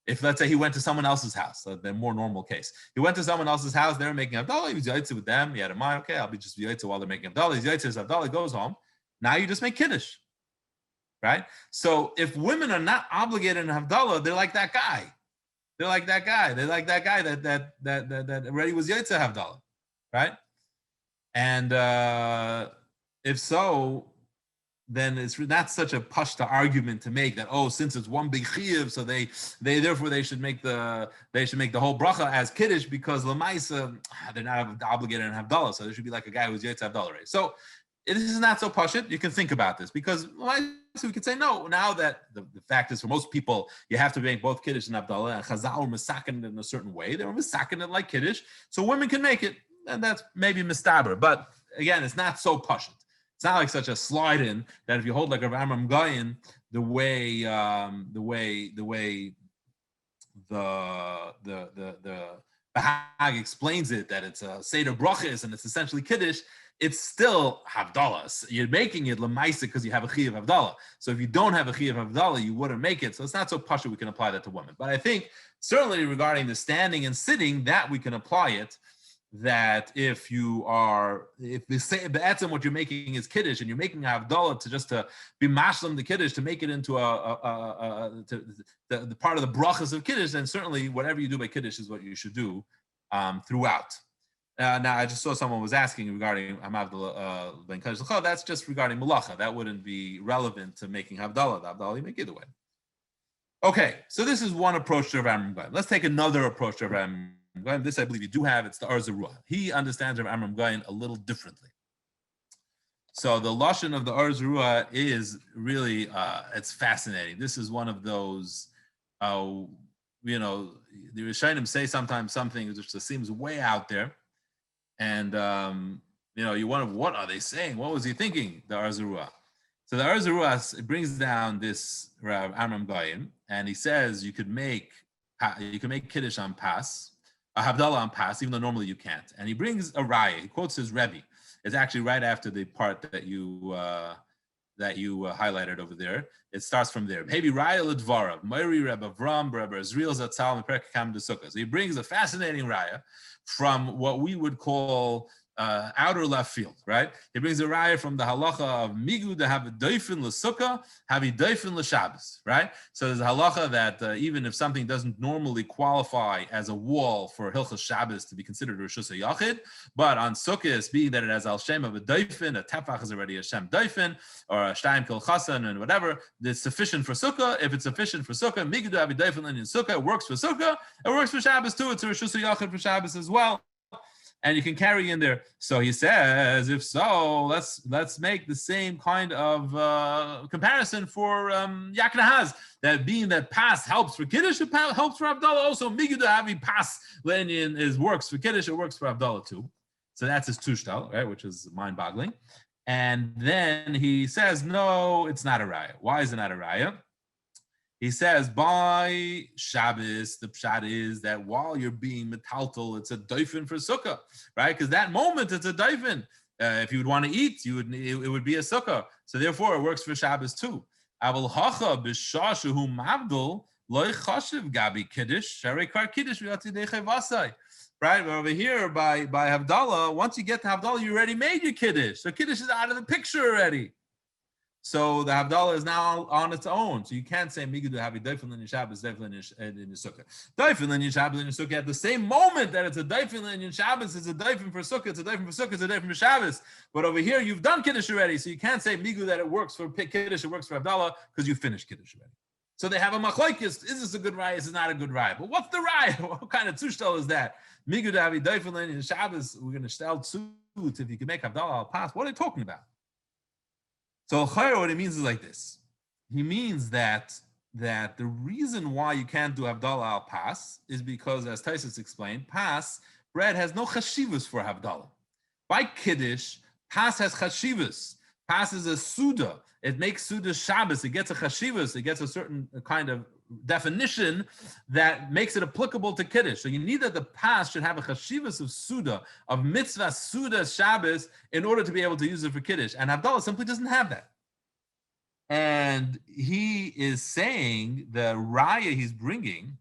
If let's say he went to someone else's house, so the more normal case, he went to someone else's house. They were making havdalah. He was yaitze with them. He had a mind. Okay, I'll be just yaitze while they're making havdalah. He's yaitze his havdalah. Goes home. Now you just make kiddush, right? So if women are not obligated in havdalah, they're like that guy. They're like that guy. They're like that guy that already was yaitze havdalah, right? And if so, then it's not such a pashta argument to make that, oh, since it's one big chiyuv, so they should make the whole bracha as kiddush, because lamaisa they're not obligated in havdalah, so there should be like a guy who's yetz havdalah. So it is not so pashut. You can think about this, because so we could say no. Now that the fact is, for most people, you have to make both kiddush and havdalah, and Chazal were misaken in a certain way. They were misaken it like kiddush, so women can make it, and that's maybe mistaber. But again, it's not so pashut. It's not like such a slide in that if you hold like Rav Amram Gayin, the way the Bahag explains it, that it's a Seder Brachas and it's essentially Kiddush, it's still Havdalah. You're making it Lamaisa because you have a Chi of Havdalah. So if you don't have a Chi of Havdalah, you wouldn't make it. So it's not so pashut we can apply that to women. But I think certainly regarding the standing and sitting, that we can apply it, that if the etzem what you're making is Kiddush, and you're making Havdalah to be mashlim the Kiddush, to make it into the part of the brachas of Kiddush, then certainly whatever you do by Kiddush is what you should do throughout. Now, I just saw someone was asking regarding Hamavdala Ben Kaddish L'cha. That's just regarding Malacha. That wouldn't be relevant to making Havdalah. The Havdalah you make either way. Okay, so this is one approach to Rav Amram Gaon. Let's take another approach to Rav Amram Gaon. This I believe you do have. It's the Or Zarua. He understands Rav Amram Gaon a little differently. So the lashon of the Or Zarua is really it's fascinating. This is one of those. The Rishonim say sometimes something which just seems way out there. And, you wonder, what are they saying? What was he thinking, the Or Zarua? So the Or Zarua brings down this Rav Amram Gaon, and he says you could make Kiddush on Pas, a Havdalah on Pas, even though normally you can't. And he brings a raya. He quotes his Rebbe. It's actually right after the part that you highlighted over there. It starts from there. Maybe raya l'dvarav, Meiri Rebbe Avram, Rebbe Azriel Zatzal, Perek Kam de Sukkah. So he brings a fascinating raya from what we would call outer left field, right? He brings a raya from the halacha of migu to have a doifin l'sukkah, have a doifin l'Shabbos, right? So there's a halacha that even if something doesn't normally qualify as a wall for Hilchos Shabbos to be considered a Rishus HaYachid, but on Sukkot, being that it has al shem of a doifin, a tefach is already a shem doifin, or a shtayim kol chasan and whatever, it's sufficient for Sukkah. If it's sufficient for Sukkah, migu to have a doifin in Sukkah, it works for Sukkah, it works for Shabbos too. It's a Rishus HaYachid for Shabbos as well. And you can carry in there. So he says, if so, let's make the same kind of comparison for Yakna, that being that Pas helps for Kiddush, it helps for Havdalah also. Miguda Havi Pas Lenin works for Kiddush, it works for Havdalah too. So that's his tushtal, right, which is mind-boggling. And then he says, no, it's not a raya. Why is it not a raya? He says, by Shabbos, the pshat is that while you're being metaltal, it's a doifin for sukkah, right? Because that moment, it's a doifin. If you would want to eat, it would be a sukkah. So therefore, it works for Shabbos too. Aval hacha b'shashu mavdul loy chashiv gabi kiddush sharei kar kiddush v'yatzi dechei vasai. Right, but over here by Havdalah, once you get to Havdalah, you already made your kiddush. So kiddush is out of the picture already. So the Havdalah is now on its own. So you can't say Migu to have a Daifin in your Shabbos, Daifin in your Sukkah. Daifin in your Shabbos, in your Sukkah. At the same moment that it's a Daifin in your Shabbos, it's a Daifin for Sukkah, it's a Daifin for Sukkah, it's a Daifin for Shabbos. But over here, you've done Kiddush already. So you can't say Migu that it works for Kiddush, it works for Havdalah, because you finished Kiddush already. So they have a machlokes. Is this a good raya? Is it not a good raya? But what's the raya? What kind of tushtal is that? Migu to have a Daifin in your Shabbos, we're going to shtell tzut if you can make Havdalah al pass. What are they talking about? So what it means is like this. He means that the reason why you can't do Havdalah al Pas is because, as Taisus explained, Pas, bread has no chashivus for Havdalah. By Kiddush, Pas has chashivus. Pas is a Suda. It makes Suda Shabbos. It gets a chashivus. It gets a certain kind of definition that makes it applicable to Kiddush. So you need that the Pas should have a chashivus of Suda, of mitzvah Suda Shabbos, in order to be able to use it for Kiddush. And Havdalah simply doesn't have that. And he is saying the raya he's bringing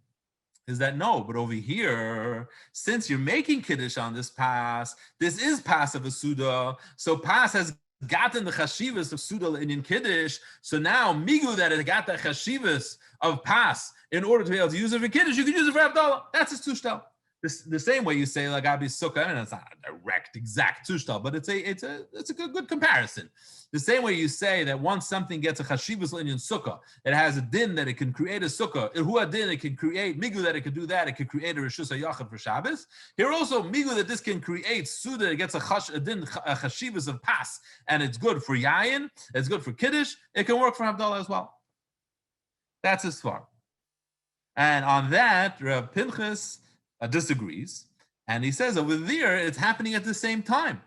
is that no, but over here, since you're making Kiddush on this Pas, this is Pas of a Suda, so Pas has gotten the chashivas of Suda in Kiddush, so now Migu that it got the chashivas of Pas in order to be able to use it for Kiddush, you can use it for Havdalah. That's his tushtal. the same way you say Lagabi Sukkah, and it's not a direct, exact tushtal, but it's a good comparison. The same way you say that once something gets a chashivas l'inyan sukkah, it has a din that it can create a sukkah. Hu din, it can create migu that it can do that. It can create a reshus hayachad for Shabbos. Here also migu that this can create suda. It gets a chashivas of pas, and it's good for yayin. It's good for kiddush. It can work for Havdalah as well. That's his svar. And on that, Rav Pinchas disagrees, and he says over there it's happening at the same time.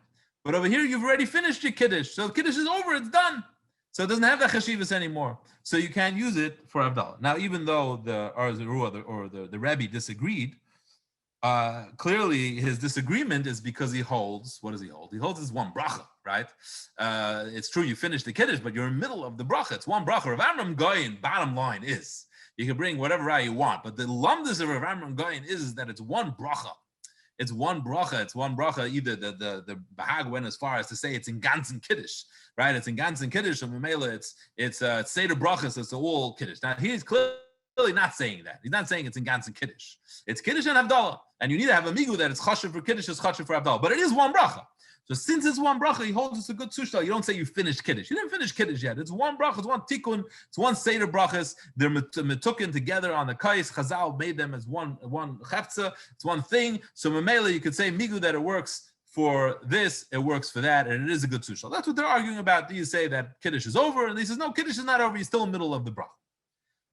But over here, you've already finished your kiddush. So kiddush is over, it's done. So it doesn't have the chashivas anymore. So you can't use it for Havdalah. Now, even though the Rebbe disagreed, clearly his disagreement is because he holds, what does he hold? He holds this one bracha, right? It's true, you finished the kiddush, but you're in the middle of the bracha. It's one bracha. Rav Amram Goyin, bottom line is, you can bring whatever raya you want, but the lumdus of Rav Amram Goyin is that it's one bracha. It's one bracha. It's one bracha. Either the Bahag went as far as to say it's in ganzen kiddush, right? It's in ganzen kiddush, and Mamela it's seder brachas. It's all kiddush. Now he's clearly not saying that. He's not saying it's in ganzen kiddush. It's kiddush and Havdalah, and you need to have a migu that it's chashiv for kiddush, it's chashiv for Havdalah. But it is one bracha. So since it's one bracha, he holds it's a good sushta. You don't say you finished kiddush. You didn't finish kiddush yet. It's one bracha. It's one tikkun. It's one seder brachas. They're metukin together on the kais. Chazal made them as one chefza. It's one thing. So memela, you could say migu that it works for this, it works for that, and it is a good sushta. That's what they're arguing about. Do you say that kiddush is over? And he says no, kiddush is not over. You're still in the middle of the bracha.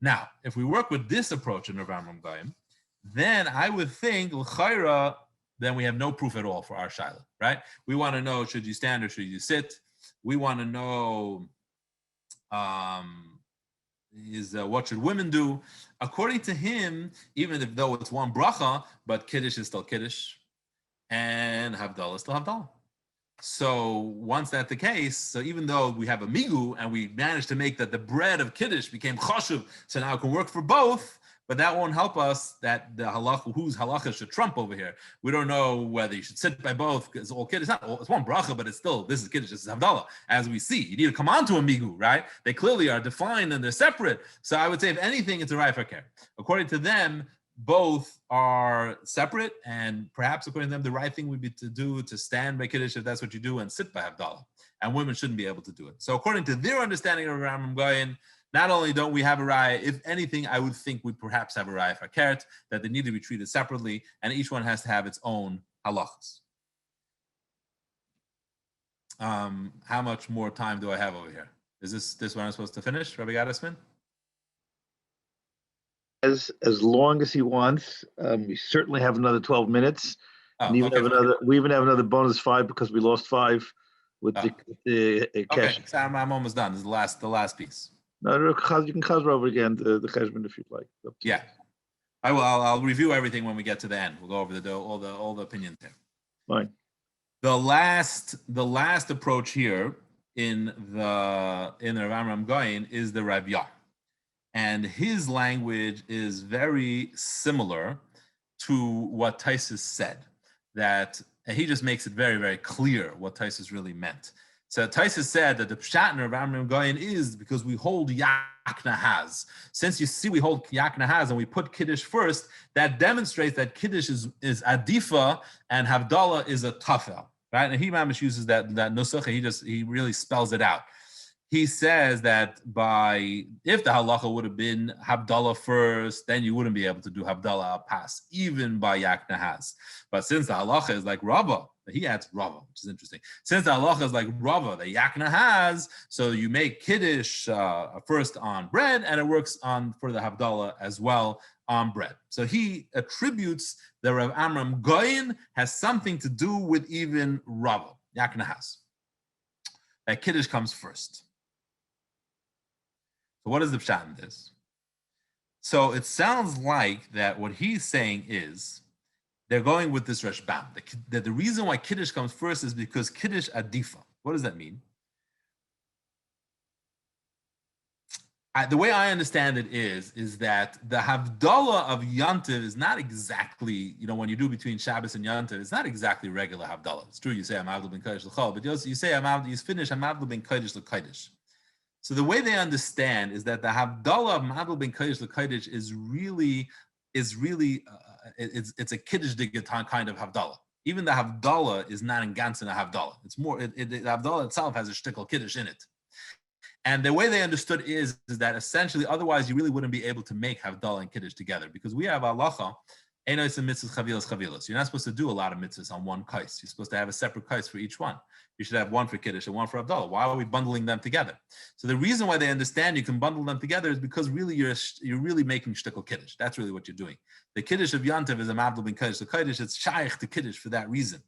Now, if we work with this approach in Rav Amram Goyim, then I would think l'chayra, then we have no proof at all for our shaila, right? We want to know, should you stand or should you sit? We want to know, what should women do? According to him, even though it's one bracha, but kiddush is still kiddush, and Havdalah is still Havdalah. So once that's the case, so even though we have a migu and we managed to make that the bread of kiddush became chashuv, so now it can work for both, but that won't help us that the halacha, whose halacha should trump over here. We don't know whether you should sit by both, because all kiddush, it's one bracha, but it's still, this is kiddush, this is Havdalah, as we see. You need to come on to a migu, right? They clearly are defined and they're separate. So I would say, if anything, it's a raya for care. According to them, both are separate, and perhaps according to them, the right thing would be to do to stand by kiddush if that's what you do, and sit by Havdalah. And women shouldn't be able to do it. So according to their understanding of Rambam Goyin, not only don't we have a raya, if anything, I would think we perhaps have a raya for keret, that they need to be treated separately, and each one has to have its own halachas. How much more time do I have over here? Is this what I'm supposed to finish, Rabbi Gadisman? As long as he wants. We certainly have another 12 minutes. Oh, We even have another bonus 5 because we lost 5 with the cash. Okay, so I'm almost done. This is the last piece. No, you can cover over again the cheshbon if you'd like. Yeah, I will. I'll review everything when we get to the end. We'll go over all the opinions there. Fine. The last approach here in the Rav Amram Goyin is the Rav Yah, and his language is very similar to what Taisus said. That he just makes it very, very clear what Taisus really meant. So Taisus said that the pshat in Rav Amram Goyin is because we hold Yakna has. Since you see we hold Yakna has and we put Kiddush first, that demonstrates that Kiddush is adifa and Havdalah is a tafel, right? And he mamish uses that nusach. He really spells it out. He says that if the halacha would have been Havdalah first, then you wouldn't be able to do Havdalah al pas, even by Yakna has. But since the halacha is like Rava, he adds Rava, which is interesting. Since the halacha is like Rava, the Yakna has, so you make Kiddush first on bread, and it works for the Havdalah as well on bread. So he attributes the Rav Amram Goyin has something to do with even Rava, Yakna has. That Kiddush comes first. So what is the pshat in this? So it sounds like that what he's saying is they're going with this Rashbam. That the reason why Kiddush comes first is because Kiddush adifa. What does that mean? The way I understand it is that the Havdalah of Yantiv is not exactly, when you do between Shabbos and Yantiv, it's not exactly regular Havdalah. It's true, you say Amavdul ben Kodesh l'chol, but you say you finish Amavdul ben Kodesh l'kodesh. So the way they understand is that the Havdalah of Ma'adul ben Kodesh l'Kodesh is really is really, it's a kiddush digaton kind of havdalah. Even the havdalah is not in Gansen a havdalah. It's more, the havdalah itself has a shtickle kiddush in it. And the way they understood is that essentially, otherwise you really wouldn't be able to make havdalah and kiddush together, because we have halacha, enos and mitzvahs chavilas. You're not supposed to do a lot of mitzvahs on one kais. You're supposed to have a separate kais for each one. You should have one for kiddush and one for havdalah. Why are we bundling them together? So the reason why they understand you can bundle them together is because really you're really making shtickle kiddush. That's really what you're doing. The kiddush of Yantav is a mavdul bin kiddush. The kiddush, it's shaykh to kiddush for that reason.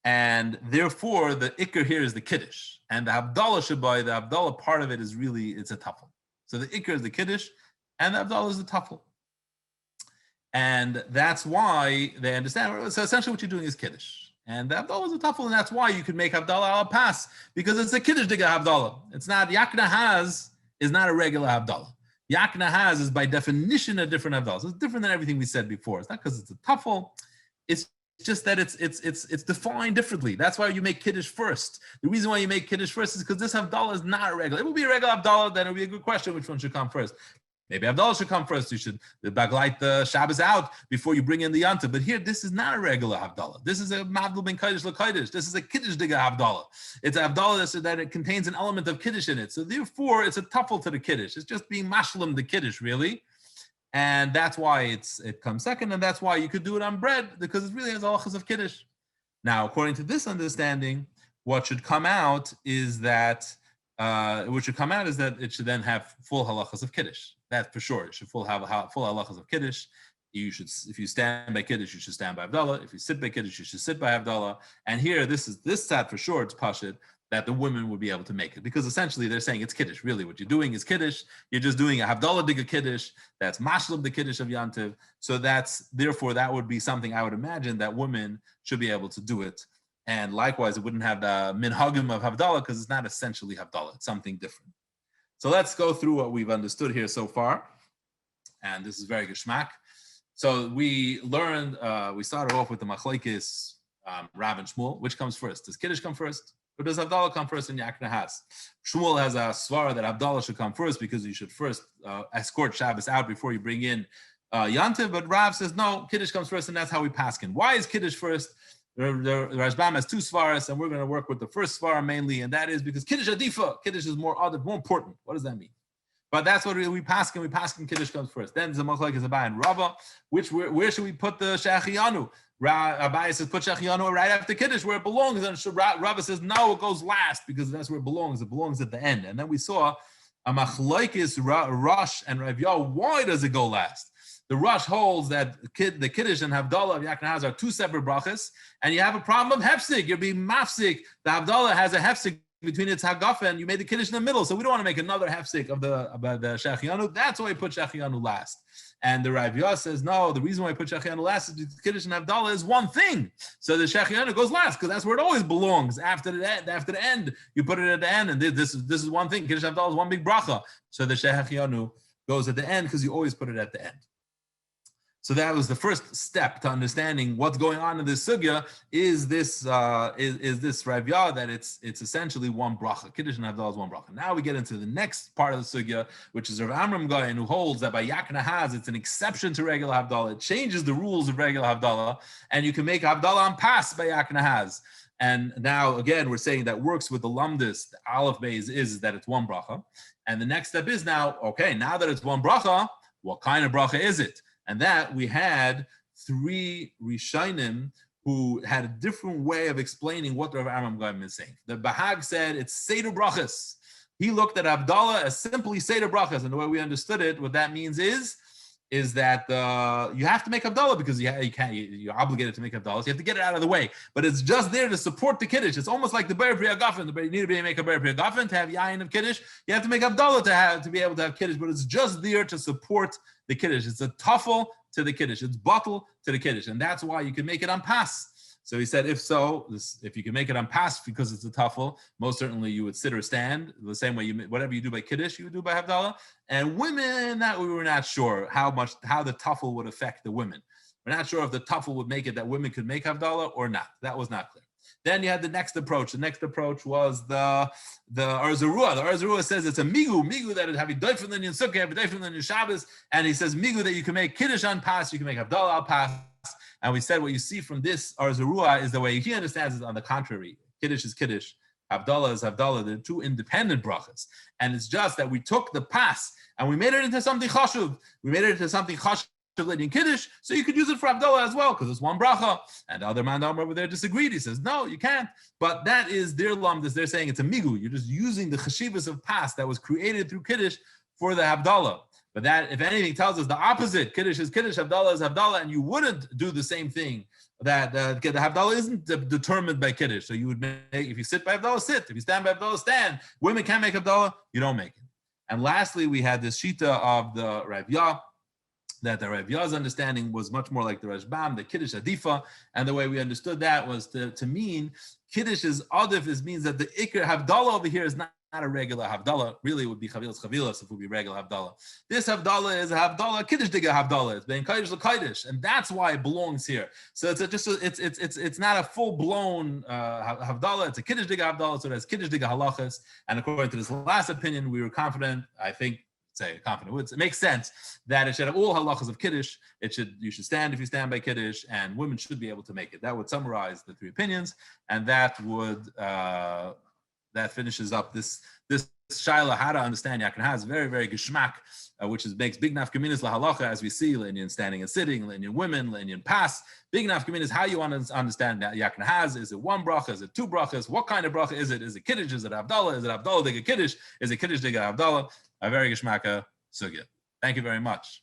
And therefore, the ikr here is the kiddush. And the Havdalah Shabbai, the Havdalah part of it is really, it's a tafel. So the ikr is the kiddush, and the Havdalah is the tafel. And that's why they understand. So essentially what you're doing is kiddush. And the Havdalah is a tafel, and that's why you could make Havdalah al pass, because it's a kiddush diga Havdalah. It's not, Yakna has is not a regular Havdalah. Yakna has is by definition a different Havdalah. So it's different than everything we said before. It's not because it's a tafel. It's just that it's defined differently. That's why you make kiddush first. The reason why you make kiddush first is because this havdalah is not a regular. It would be a regular havdalah, then it would be a good question which one should come first. Maybe havdalah should come first. You should backlight the Shabbos out before you bring in the yanta. But here, this is not a regular havdalah. This is a mavdul ben kiddush l'kiddush. This is a kiddush diga havdalah. It's a havdalah that it contains an element of kiddush in it. So therefore, it's a tuffle to the kiddush. It's just being mashlim the kiddush, really. And that's why it comes second, and that's why you could do it on bread, because it really has halachas of kiddush. Now, according to this understanding, what should come out is that it should then have full halachas of kiddush. That for sure. It should have full halachas of kiddush. You should, if you stand by kiddush, you should stand by havdalah. If you sit by kiddush, you should sit by havdalah. And here, this side for sure, it's pashut that the women would be able to make it, because essentially they're saying it's kiddush. Really, what you're doing is kiddush. You're just doing a havdalah diga kiddush. That's mashlim the kiddush of yantiv. So therefore that would be something I would imagine that women should be able to do it. And likewise, it wouldn't have the minhagim of havdalah, because it's not essentially havdalah. It's something different. So let's go through what we've understood here so far. And this is very geschmack. So we learned, we started off with the machlekes Rav and Shmuel. Which comes first? Does kiddush come first? Or does Havdalah come first and Yakna has? Shmuel has a svara that Havdalah should come first, because you should first escort Shabbos out before you bring in Yantiv. But Rav says, no, Kiddush comes first, and that's how we paskin. Why is Kiddush first? The Rashbam has two svaras, and we're going to work with the first svara mainly, and that is because Kiddush adifa. Kiddush is more important. What does that mean? But that's what we paskin. We paskin Kiddush comes first. Then Zamachlek is Abai and Rava. Where should we put the Shachiyanu? Abai says put Shachiyanu right after Kiddush where it belongs. And Rava says no, it goes last because that's where it belongs. It belongs at the end. And then we saw a machlokes Rosh and Rav Yah. Why does it go last? The Rosh holds that the Kiddush and Havdalah of Yakna are two separate brachas, and you have a problem of hefsik. You're being mafsik. The Havdalah has a hefsik between its hagafa, and you made the Kiddush in the middle. So we don't want to make another hefsik of the Shachiyanu. That's why we put Shachiyanu last. And the Rav Yah says, no, the reason why I put Shachiyanu last is because Kiddush and Havdalah is one thing. So the Shachiyanu goes last because that's where it always belongs. After the end, you put it at the end, and this is one thing. Kiddush and Havdalah is one big bracha. So the Shachiyanu goes at the end because you always put it at the end. So that was the first step to understanding what's going on in this sugya. Is this Rav Yah that it's essentially one bracha? Kiddush and Havdalah is one bracha. Now we get into the next part of the sugya, which is Rav Amram Gaon, who holds that by Yakna has it's an exception to regular Havdalah. It changes the rules of regular Havdalah, and you can make Havdalah on pass by Yakna has. And now again, we're saying that works with the lumdis. The aleph beis is that it's one bracha, and the next step is now now that it's one bracha, what kind of bracha is it? And that we had three Rishonim who had a different way of explaining what Rav Amram Gaon is saying. The Bahag said it's Seder Brachas. He looked at Havdalah as simply Seder Brachas. And the way we understood it, what that means is that you have to make Havdalah because you're obligated to make Havdalah. So you have to get it out of the way. But it's just there to support the Kiddush. It's almost like the Ber Pri Hagafen. You need to make a Ber Pri Hagafen to have Yayin of Kiddush. You have to make Havdalah to be able to have Kiddush. But it's just there to support the Kiddush. It's a tuffle to the Kiddush. It's bottle to the Kiddush. And that's why you can make it on pass. So he said, if you can make it on pass because it's a tuffle, most certainly you would sit or stand the same way whatever you do by Kiddush, you would do by Havdalah. And women, that we were not sure how the tuffle would affect the women. We're not sure if the tuffle would make it that women could make Havdalah or not. That was not clear. Then you had the next approach. The next approach was the Arzarua. The Arzarua says it's a migu that is having doifin in Sukkah, having doifin in Shabbos, and he says migu that you can make kiddush on pas, you can make Havdalah on pas. And we said what you see from this Arzarua is the way he understands it on the contrary. Kiddush is kiddush. Havdalah is Havdalah. They're two independent brachas. And it's just that we took the pas and we made it into something chashuv. We made it into something chashuv in Kiddush, so you could use it for Havdalah as well, because it's one bracha. And the other man over there disagreed. He says, no, you can't. But that is their lumdus. They're saying it's a migu. You're just using the chashivas of pas that was created through Kiddush for the Havdalah. But that, if anything, tells us the opposite. Kiddush is Kiddush, Havdalah is Havdalah, and you wouldn't do the same thing. That the Havdalah isn't determined by Kiddush. So you would make, if you sit by Havdalah, sit. If you stand by Havdalah, stand. Women can't make Havdalah, you don't make it. And lastly, we had this shita of the Rav Yah, that the Rav Yah's understanding was much more like the Rashbam, the Kiddush Adifa, and the way we understood that was to mean Kiddush is Adif, means that the Iker Havdalah over here is not a regular Havdalah. Really, it would be Chavilas Chavilas if it would be regular Havdalah. This Havdalah is a Havdalah, Kiddush Diga Havdalah. It's Ben Kaidish L'Kaidish, and that's why it belongs here. So it's not a full blown Havdalah. It's a Kiddush Diga Havdalah. So it has Kiddush Diga Halachas. And according to this last opinion, we were confident. I think. It makes sense that it should have all halachas of Kiddush. You should stand if you stand by Kiddush, and women should be able to make it. That would summarize the three opinions, and that finishes up this shaila how to understand יקנה is very, very geschmack, which makes big nafkaminas lahalacha, as we see Leinian standing and sitting, Leinian women, Leinian pass. Big nafkaminas how you want to understand that יקנה. Is it one bracha? Is it two brachas? What kind of bracha is it? Is it Kiddush? Is it Havdalah? Is it Havdalah diga Kiddush? Is it Kiddush diga Havdalah? A very geschmacka sugya. Thank you very much.